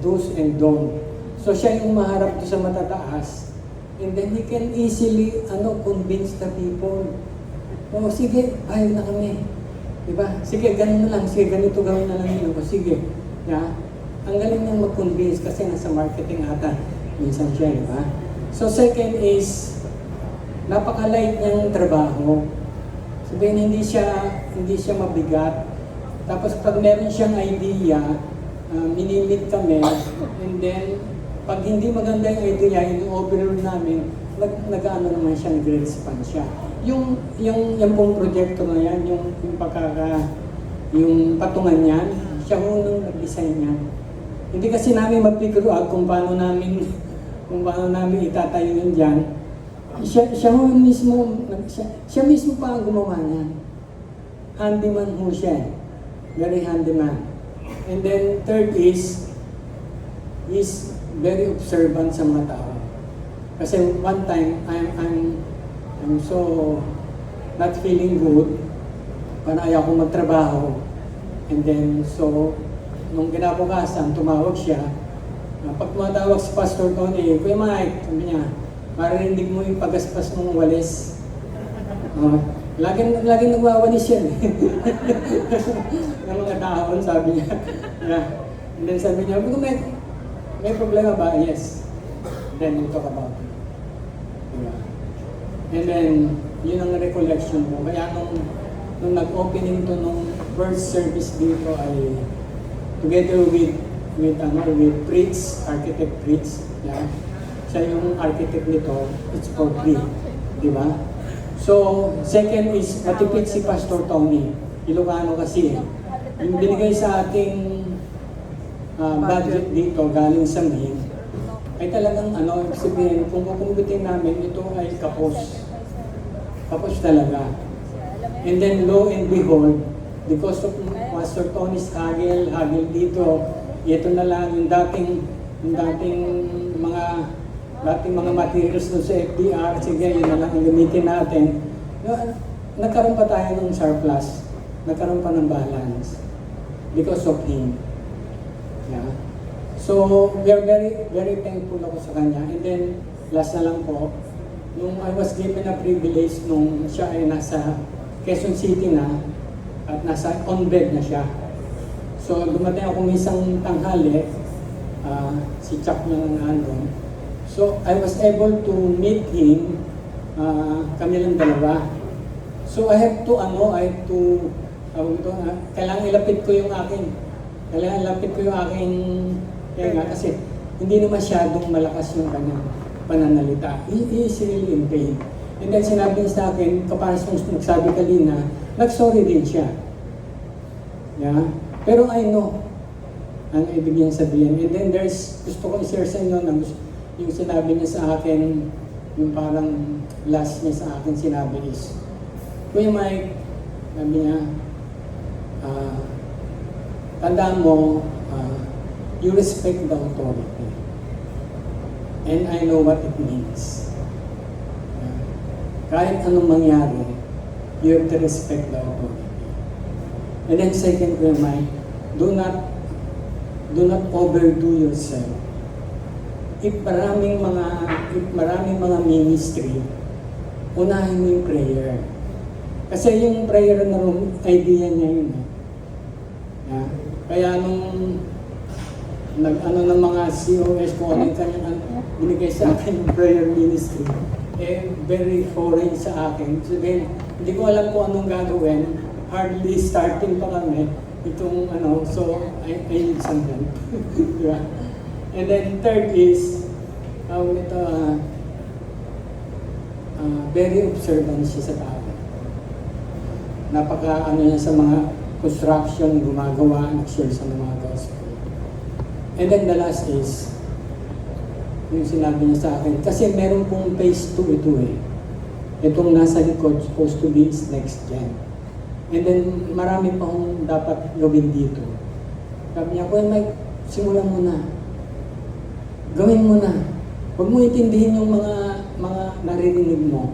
do's and don't. So siya yung maharap doon sa matataas. And then he can easily convince the people. O sige, ayaw na kami. Diba? Sige, ganun na lang. Sige, ganito gawin na lang yun. O sige. Yeah? Ang galing niyang mag-convince kasi nasa marketing ata. Minsan siya, diba? So second is, napaka-light niyang trabaho. Sabihin, hindi siya mabigat. Tapos pag meron siyang idea, minimit kami, and then, pag hindi maganda yung idea, yung overall namin, nag-ano naman siya, nag-respond siya. Yung pong proyekto na yan, yung patungan niyan, siya nung nag-design niyan. Hindi kasi namin mag-figure out kung paano namin itatayo yun dyan. Siya mismo pa ang gumawa niyan. Handyman ho siya. Very handyman. And then third is very observant sa mga tao. Kasi one time, I'm so not feeling good. Parang ayaw kong magtrabaho. And then, so, nung kinabukasan, tumawag siya. Pag tumatawag si Pastor Tony, Kuya Mike, sabi niya, maririnig mo yung pagaspas mong walis. Laging nagwawalis yan. Ng mga taon, sabi niya. Yeah. And then sabi niya, may problema ba? Yes. Then we talk about it. Diba? And then, yun ang recollection ko. Kaya nung nag-opening to nung birth service dito ay together with Fritz, architect Fritz. Yeah. Siya yung architect nito, it's for free. Diba? So, second is, matipid si Pastor Tony. Ilocano kasi. Yung binigay sa ating budget dito, galing sa main, ay talagang sabihin, kung kukumbitin namin, ito ay kapos. Kapos talaga. And then, lo and behold, because of Pastor Tony's hagil dito, ito na lang yung dating mga materials doon sa FDR, sige, yun na lang ang gamitin natin. Nagkaroon pa tayo ng surplus, nagkaroon pa ng balance because of him. Yeah. So, we are very, very thankful ako sa kanya. And then, last na lang po, nung I was given a privilege nung siya ay nasa Quezon City na, at nasa on-bed na siya. So, dumating ako minsan tanghali, si Chuck na nandun. So, I was able to meet him, kami lang dalawa. So, I have to, kailangan ilapit ko yung aking tenga kasi hindi na masyadong malakas yung kanyang pananalita. He is really in pain. And then sinabi niya sa akin, kapares kong nagsabi kanina, nag-sorry din siya. Yeah? Pero I know ang ibig niyang sabihin. And then gusto ko i-share sa inyo yung sinabi niya sa akin, yung parang last niya sa akin sinabi is, Kuya Mike, sabi niya, tandaan mo, you respect the authority. And I know what it means. Kahit anong mangyari, you have to respect the authority. And then second, Kuya Mike, do not overdo yourself. If maraming mga ministry, unahin mo yung prayer. Kasi yung prayer na idea niya yun. Yeah. Kaya nung ng mga COS kung ano yung kanyang binigay sa akin yung prayer ministry, very foreign sa akin. Sabihin, hindi ko alam kung anong gagawin. Hardly starting pa kami. Itong so I need some help. Diba? And then third is, very observant siya sa tao. Napaka ano niya sa mga construction, gumagawa, nag-share sa mga gospel. And then the last is, yung sinabi niya sa akin, kasi meron pong phase 2 ito eh. Itong nasa likod, supposed to be is next gen. And then marami pa akong dapat gawin dito. Sabi niya, Kuya Mike, simulan mo na. Gawin mo na. Huwag mo intindihin yung mga naririnig mo.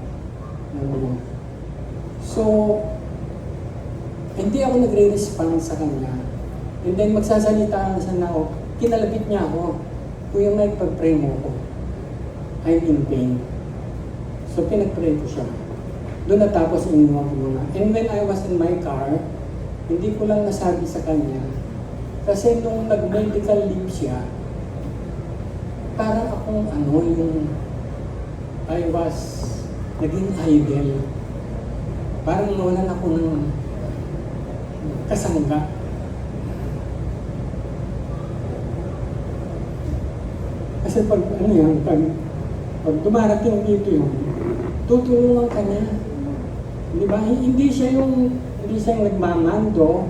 So, hindi ako nagre-respond sa kanya. And then magsasalita siya na ako. Kinalapit niya ako. Kuya Mike, pag-pray mo ako. I'm in pain. So, pinag-pray ko siya. Doon natapos iniwan ko muna. And when I was in my car, hindi ko lang nasabi sa kanya. Kasi nung nag-medical leave siya, parang akong I was naging idle. Parang nawalan ako ng kasangga. Kasi pag dumarating dito yun, tutulungan ka niya. Di ba? Hindi siya yung nagmamando.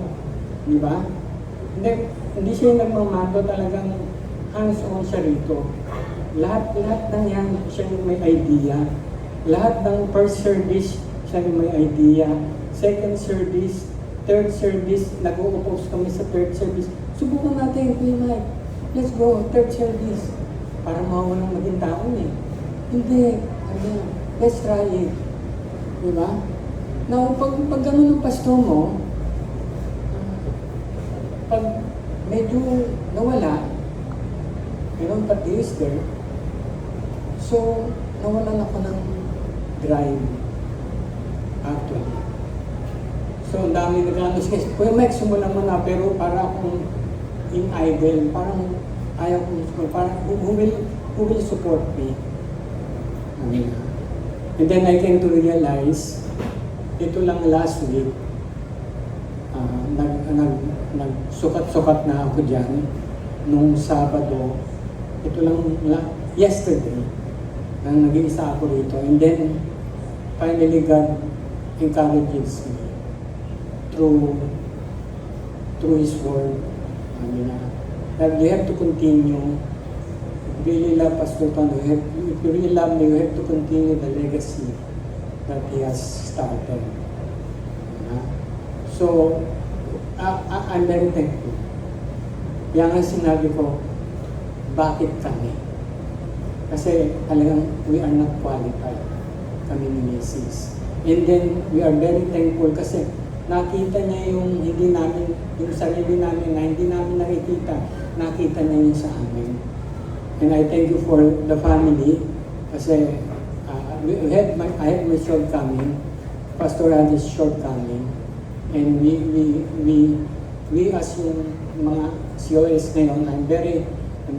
Di ba? Hindi siya yung nagmamando, talagang hands-on siya rito. Lahat ng yan, siya yung may idea. Lahat ng first service, siya yung may idea. Second service, third service, nag-o-oppose kami sa third service. Subukan natin, Kuya Mike. Let's go, third service. Para mawawalang maging taon eh. Hindi. Let's try it. Diba? Now, pag ganun ang pasto mo, pag medyo nawala, but he is there. So, nawalan ako ng drive. Actually. So, ang dami nag-anos kasi, Kuya Mike, sumulan mo na, pero para akong in idle, parang ayaw kong, parang who will support me? And then I came to realize, ito lang last week, nagsukat-sukat na ako dyan, nung Sabado, ito lang yesterday, nang nag-iisa ako rito. And then, finally God encourages me through His Word. That you have to continue. If you really love Pastor Tano, if you really love me, you have to continue the legacy that he has started. So, I'm very thankful. Yan ang sinabi ko, bakit kami? Kasi talagang we are not qualified, kami ni Mrs. And then, we are very thankful kasi nakita niya yung hindi namin, yung sarili namin na hindi namin nakikita, nakita niya yun sa amin. And I thank you for the family kasi I have my shortcoming, Pastor had his shortcoming, and we as yung mga COS ngayon, I'm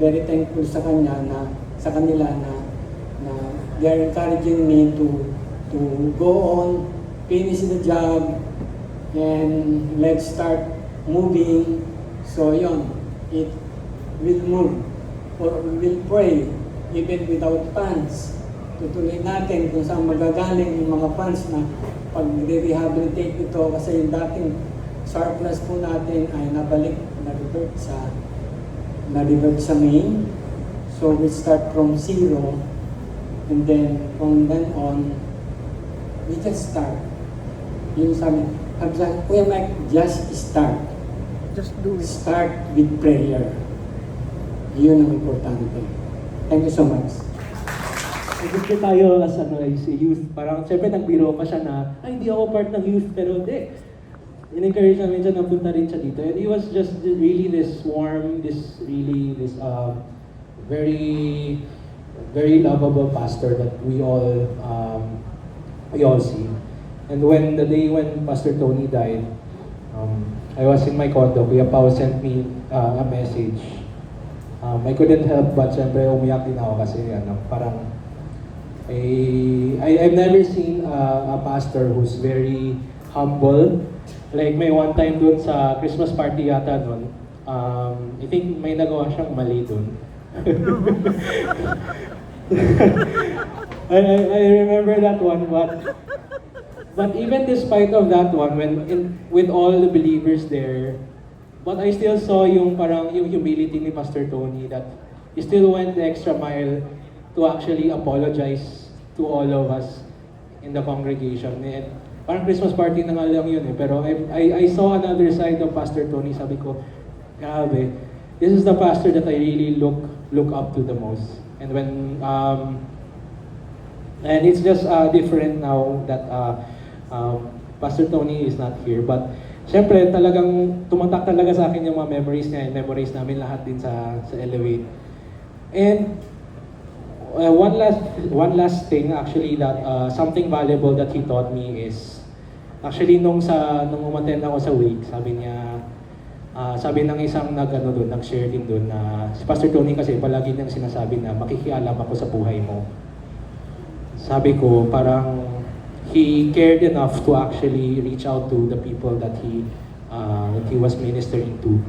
very thankful sa kanila na they are encouraging me to go on, finish the job, and let's start moving. So yun, it will move, or we will pray even without funds. Tutuloy natin kung saan magagaling yung mga funds na pag-rehabilitate ito, kasi yung dating surplus po natin ay na-divert sa main. So we start from zero, and then from then on, we just start. Yung sabi Kuya Mike, just start. Just do it. Start with prayer. Yun ang importante. Thank you so much. Nag-isip tayo as youth, parang siyempre nagbiro pa siya na, hindi ako part ng youth, pero hindi. In-encourage namin siya na punta rin siya dito. And he was just really this warm, this very, very lovable pastor that we all see. And when the day when Pastor Tony died, I was in my condo. Kuya Pao sent me a message. I couldn't help but siyempre umiyak din ako kasi parang I've never seen a pastor who's very humble. Like may one time dun sa Christmas party yata dun, I think may nagawa siyang mali dun. I remember that one, but even despite of that one, with all the believers there, but I still saw yung humility ni Pastor Tony, that he still went the extra mile to actually apologize to all of us in the congregation. And parang Christmas party na nga lang yun eh. Pero I saw another side of Pastor Tony. Sabi ko, grabe, this is the pastor that I really look up to the most. And and it's just different now that Pastor Tony is not here. But syempre, talagang tumatak talaga sa akin yung mga memories niya. Memories namin lahat din sa Elevate. And one last thing actually, that something valuable that he taught me is actually nung umattend ako sa wake, sabi niya, sabi ng isang nag-share din doon na si Pastor Tony kasi palagi niyang sinasabi na makikialam ako sa buhay mo. Sabi ko parang he cared enough to actually reach out to the people that he was ministering to.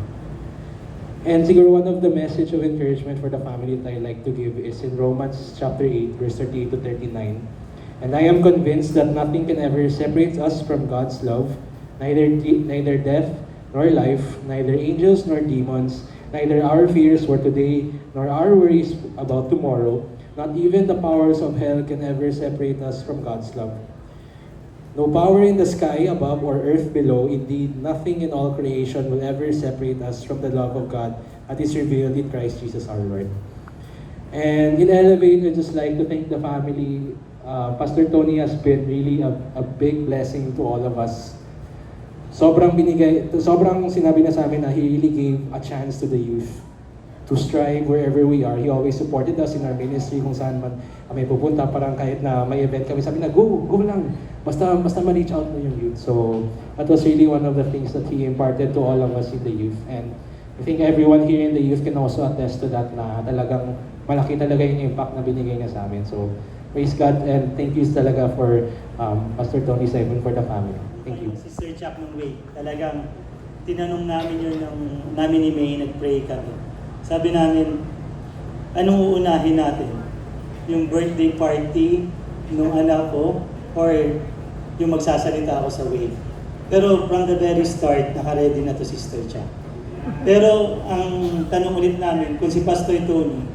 And siguro one of the message of encouragement for the family that I like to give is in Romans chapter 8, verse 38 to 39. And I am convinced that nothing can ever separate us from God's love, neither death nor life, neither angels nor demons, neither our fears for today nor our worries about tomorrow, not even the powers of hell can ever separate us from God's love. No power in the sky above or earth below, indeed nothing in all creation will ever separate us from the love of God that is revealed in Christ Jesus our Lord. And in Elevate, I'd just like to thank the family. Pastor Tony has been really a big blessing to all of us. Sobrang sinabi na sa amin na he really gave a chance to the youth to strive wherever we are. He always supported us in our ministry kung saan man kami pupunta. Parang kahit na may event kami, sabi na, go lang. Basta ma-reach out mo yung youth. So, that was really one of the things that he imparted to all of us in the youth. And I think everyone here in the youth can also attest to that, na talagang malaki talaga yung impact na binigay niya sa amin. So, praise God and thank you talaga for Pastor Tony Simon for the family. Thank you. Sister Chuck nung way, talagang tinanong namin yun namin ni May, nag-pray kami. Sabi namin, anong uunahin natin? Yung birthday party nung anak ko or yung magsasalita ako sa wave? Pero from the very start, naka-ready na to Sister Chuck. Pero ang tanong ulit namin, kung si Pastor Tony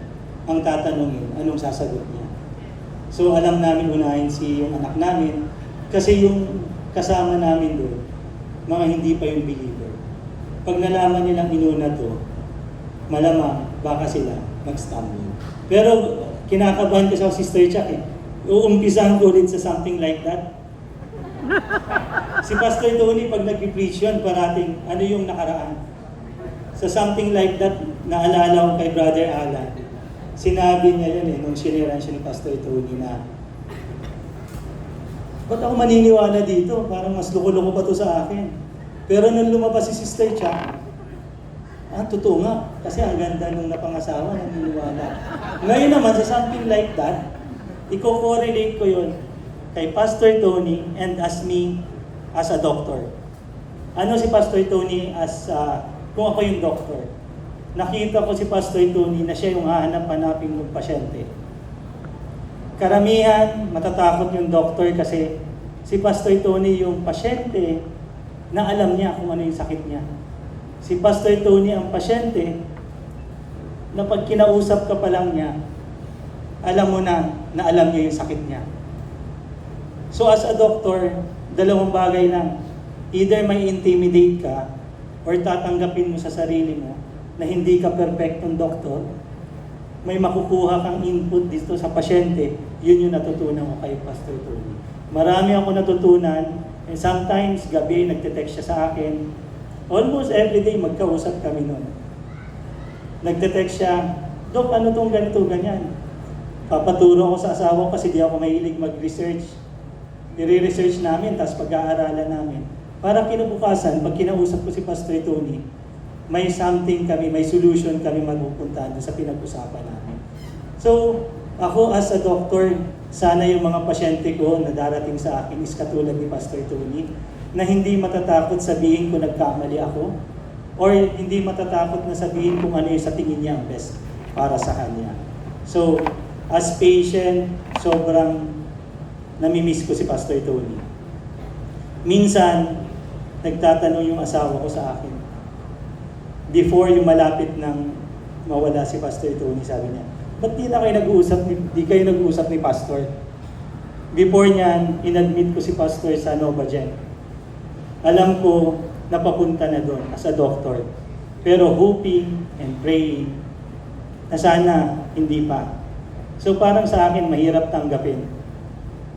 ang tatanungin, anong sasagot niya? So alam namin unahin yung anak namin kasi yung kasama namin doon, mga hindi pa yung believer. Pag nalaman nilang inuna to, malamang baka sila mag-stumble. Pero kinakabahan ko sa Sister Chuck eh. Uumpisahan ko ulit sa something like that. Si Pastor Tony pag nag-preach yun, parating ano yung nakaraan. Sa something like that, naalala ko kay Brother Alan. Sinabi niya yun eh, nung siniran siya ni Pastor Tony na, ba't ako maniniwala dito? Parang mas loko-loko pa to sa akin. Pero nung lumabas si Sister Chuck, totoo nga. Kasi ang ganda nung napangasawa, naniniwala. Ngayon naman, sa something like that, i-correlate ko yun kay Pastor Tony and as me as a doctor. Ano si Pastor Tony kung ako yung doctor? Nakita ko si Pastor Tony na siya yung hahanap-hanapin ng pasyente. Karamihan, matatakot yung doctor kasi si Pastor Tony yung pasyente na alam niya kung ano yung sakit niya. Si Pastor Tony ang pasyente na pag kinausap ka pa lang niya, alam mo na alam niya yung sakit niya. So as a doctor, dalawang bagay lang. Either may intimidate ka or tatanggapin mo sa sarili mo na hindi ka perfectong doktor, may makukuha kang input dito sa pasyente, yun yung natutunan ko kay Pastor Tony. Marami ako natutunan, and sometimes gabi nagte-text siya sa akin. Almost every day magkausap kami noon. Nagte-text siya, Dok, ano tong ganito, ganyan? Papaturo ko sa asawa ko kasi di ako mahilig mag-research. I-research namin, tapos pag-aaralan namin. Para kinabukasan, pag kinausap ko si Pastor Tony, may something kami, may solution kami mapupuntahan sa pinag-usapan namin. So, ako as a doctor, sana yung mga pasyente ko na darating sa akin is katulad ni Pastor Tony, na hindi matatakot sabihin kung nagkamali ako, or hindi matatakot na sabihin kung ano yung sa tingin niya ang best para sa kanya. So, As patient, sobrang namimiss ko si Pastor Tony. Minsan, nagtatanong yung asawa ko sa akin. Before yung malapit ng mawala si Pastor Tony, sabi niya, ba't di kayo nag-uusap ni Pastor? Before niyan, inadmit ko si Pastor sa Novagen. Alam ko, napapunta na doon as a doctor. Pero hoping and praying na sana hindi pa. So parang sa akin, mahirap tanggapin.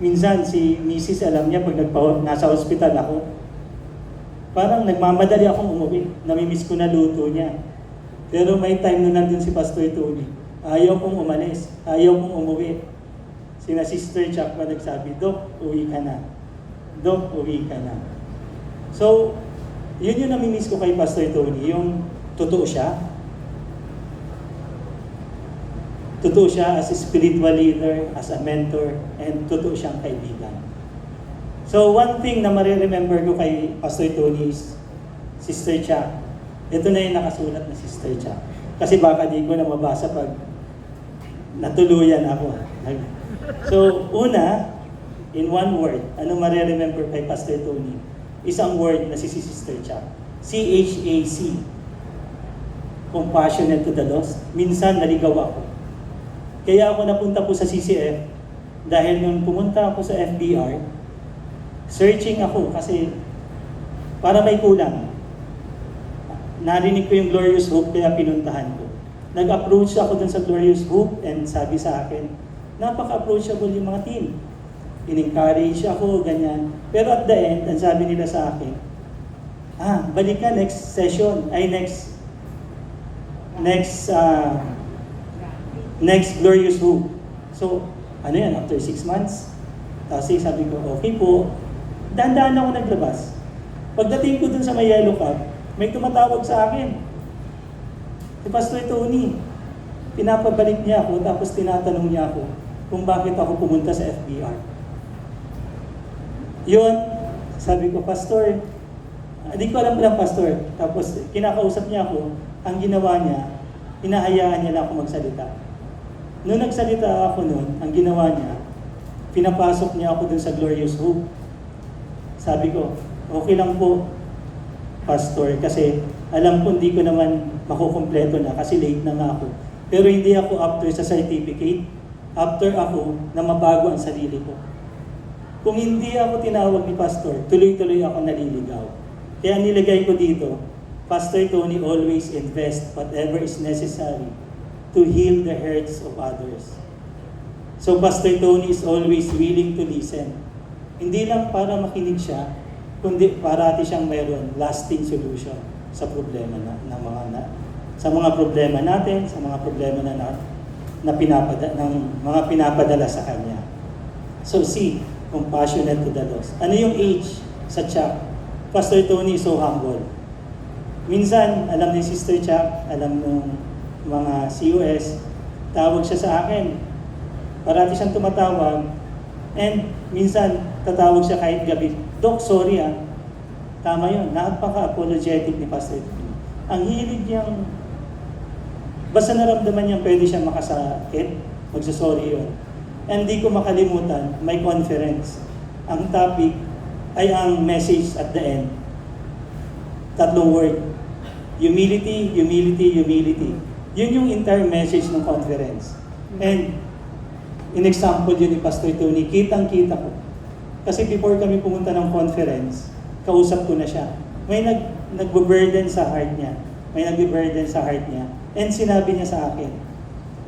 Minsan si Mrs. alam niya pag nasa hospital ako, parang nagmamadali akong umuwi. Namimiss ko na luto niya. Pero may time na nandun si Pastor Tony. Ayaw kong umalis. Ayaw kong umuwi. Sina Sister Chuck pa nagsabi, Dok, uwi ka na. Dok, uwi ka na. So, yun yung namimiss ko kay Pastor Tony. Yung totoo siya. Totoo siya as a spiritual leader, as a mentor, and totoo siyang kaibigan. So one thing na mariremember ko kay Pastor Tony is Sister Chuck. Ito na yung nakasulat na Sister Chuck. Kasi baka di ko na mabasa pag natuluyan ako. So una, in one word, ano mariremember kay Pastor Tony? Isang word na si Sister Chuck. CHAC. Compassionate to the lost. Minsan naligaw ako. Kaya ako napunta po sa CCF dahil nung pumunta ako sa FBR, searching ako kasi para may kulang. Narinig ko yung Glorious Hope kaya pinuntahan ko. Nag-approach ako dun sa Glorious Hope and sabi sa akin, napaka-approachable yung mga team. In-encourage ako, ganyan. Pero at the end, ang sabi nila sa akin, balik ka next session, next Glorious Hope. So, ano yan, after 6 months? Tapos sabi ko, okay po, dahan-dahan ako naglabas. Pagdating ko dun sa may yellow cup, may tumatawag sa akin. Si Pastor Tony, pinapabalik niya ako, tapos tinatanong niya ako kung bakit ako pumunta sa FBR. Yun, sabi ko, Pastor, hindi ko alam palang Pastor. Tapos kinakausap niya ako, ang ginawa niya, hinahayaan niya lang ako magsalita. Noong nagsalita ako noon, ang ginawa niya, pinapasok niya ako dun sa Glorious Hope. Sabi ko, okay lang po, Pastor, kasi alam ko hindi ko naman makukumpleto na kasi late na nga ako. Pero hindi ako after sa certificate, after ako na mabago ang sarili ko. Kung hindi ako tinawag ni Pastor, tuloy-tuloy ako naliligaw. Kaya nilagay ko dito, Pastor Tony always invest whatever is necessary to heal the hurts of others. So Pastor Tony is always willing to listen. Hindi lang para makinig siya, kundi parati siyang mayroon lasting solution sa problema sa mga problema natin, sa mga problema ng mga pinapadala sa kanya. So C, compassionate to the lost. Ano yung H sa Chuck? Pastor Tony is so humble. Minsan, alam ni Sister Chuck, alam ng mga COS, tawag siya sa akin. Parati siyang tumatawag. And minsan, tatawag siya kahit gabi. Dok, sorry Tama yun, napaka-apologetic ni Pastor Tony. Ang hilig niyang, basta naramdaman niyang pwede siyang makasakit, magsasorry yun. And di ko makalimutan, may conference. Ang topic ay ang message at the end. 3 word. Humility, humility, humility. Yun yung entire message ng conference. And in example yun ni Pastor Tony, kitang-kita ko. Kasi before kami pumunta ng conference, kausap ko na siya. May nagbe-burden sa heart niya. May nagbe-burden sa heart niya. And sinabi niya sa akin.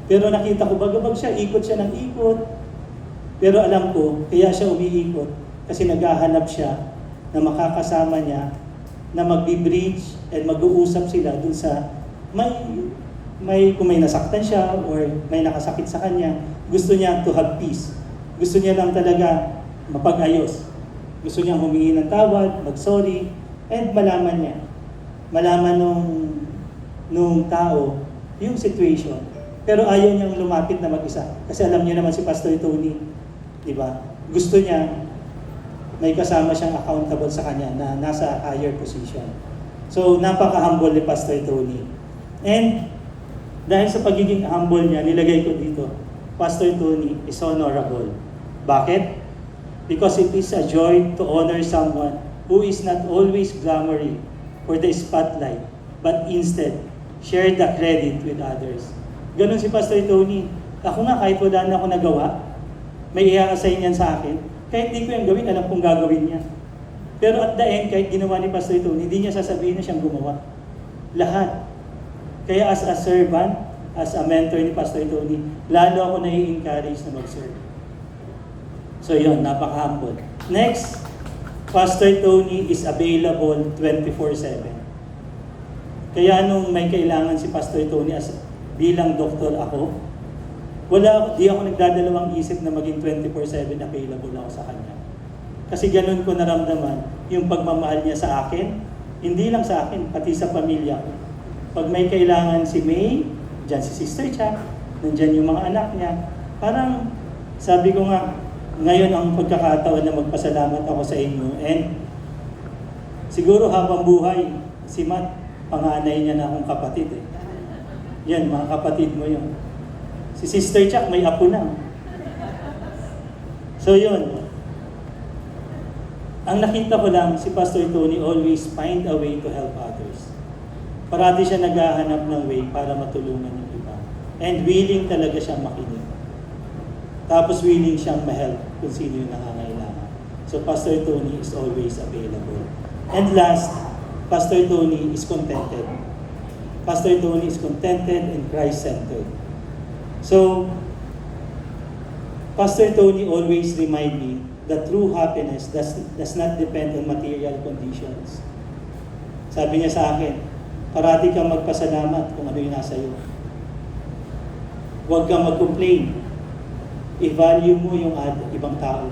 Pero nakita ko, bagabag siya, ikot siya ng ikot. Pero alam ko, kaya siya umiikot. Kasi naghahanap siya na makakasama niya, na magbi-bridge and mag-uusap sila dun sa kung may nasaktan siya or may nakasakit sa kanya, gusto niya to have peace. Gusto niya lang talaga mapag-ayos. Gusto niya humingi ng tawad, mag-sorry, and malaman nung tao yung situation. Pero ayaw niyang lumapit na mag-isa. Kasi alam niyo naman si Pastor Tony, di ba? Gusto niya may kasama siyang accountable sa kanya na nasa higher position. So, napaka-humble ni Pastor Tony. And dahil sa pagiging humble niya, nilagay ko dito, Pastor Tony is honorable. Bakit? Because it is a joy to honor someone who is not always glamoury for the spotlight, but instead, share the credit with others. Ganon si Pastor Tony. Ako nga, kahit wala na ako nagawa, may i-assign yan sa akin. Kahit di ko yung gawin, alam kong gagawin niya. Pero at the end, kahit ginawa ni Pastor Tony, hindi niya sasabihin na siyang gumawa. Lahat. Kaya as a servant, as a mentor ni Pastor Tony, lalo ako nai-encourage na mag-serve. So yun, napaka-humble. Next, Pastor Tony is available 24/7. Kaya nung may kailangan si Pastor Tony as bilang doktor ako, di ako nagdadalawang isip na maging 24/7 available ako sa kanya. Kasi ganun ko naramdaman yung pagmamahal niya sa akin, hindi lang sa akin, pati sa pamilya ko. Pag may kailangan si May, dyan si Sister Cha, nandyan yung mga anak niya, parang sabi ko nga, ngayon ang pagkakataon na magpasalamat ako sa inyo. And siguro habang buhay, si Matt, panganay niya na akong kapatid eh. Yan, mga kapatid mo yun. Si Sister Chuck, may apo na. So yun. Ang nakita ko lang, si Pastor Tony always find a way to help others. Parati siya naghahanap ng way para matulungan yung iba. And willing talaga siyang makinig. Tapos willing siyang ma-help kung sino yung nangangailangan. So Pastor Tony is always available. And last, Pastor Tony is contented. Pastor Tony is contented and Christ-centered. So, Pastor Tony always remind me that true happiness does not depend on material conditions. Sabi niya sa akin, parati kang magpasalamat kung ano yung nasa iyo. Huwag kang mag-complain. I-value mo yung ibang tao.